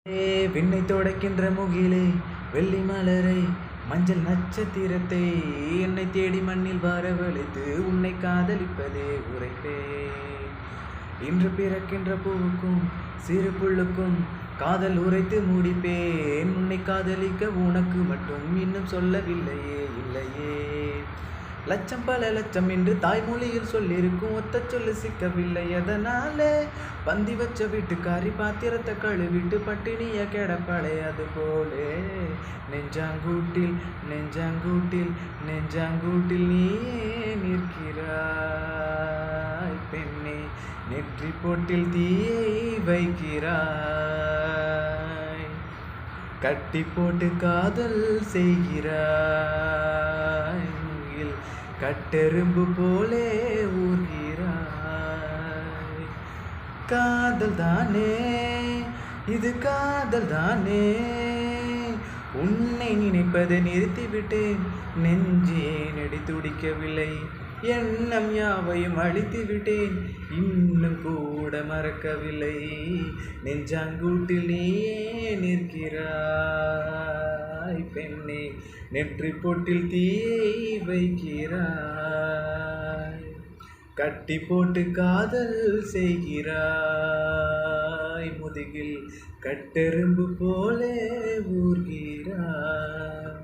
விண்ணை தொடக்கின்ற முகிலே வெள்ளி மலரை மஞ்சள் நட்சத்திரத்தை என்னை தேடி மண்ணில் வரவழைத்து உன்னை காதலிப்பதே உரைப்பே. இன்று பிறக்கின்ற பூவுக்கும் சிறு புல்லுக்கும் காதல் உரைத்து முடிப்பேன். உன்னை காதலிக்க உனக்கு மட்டும் இன்னும் சொல்லவில்லையே இல்லையே. லட்சம் பல லட்சம் என்று தாய்மொழியில் சொல்லியிருக்கும் ஒத்த சொல்லு சிக்கவில்லை. அதனாலே பந்தி வச்ச வீட்டுக்காரி பாத்திரத்தை கழுவிட்டு பட்டினிய கிடப்படை. அது போலே நெஞ்சாங்கூட்டில் நெஞ்சாங்கூட்டில் நெஞ்சாங்கூட்டில் நீயே நிற்கிறாய் பெண்ணே. நெற்றி போட்டில் தீயை வைக்கிறாய், கட்டி போட்டு காதல் செய்கிறாய், கட்டெரும்பு போலே ஊர்கிறாய். காதல் தானே இது, காதல் தானே. உன்னை நினைப்பதை நிறுத்திவிட்டேன், நெஞ்சே நெடி துடிக்கவில்லை. எண்ணம் யாவையும் அழித்து விட்டேன், இன்னும் கூட மறக்கவில்லை. நெஞ்சாங்கூட்டில் நீயே நிற்கிறாய் பெண்ணே. நெற்றி போட்டில் தீயை வைக்கிறாய், கட்டி போட்டு காதல் செய்கிறாய், முதுகில் கட்டெரும்பு போலே ஊர்கிறாய்.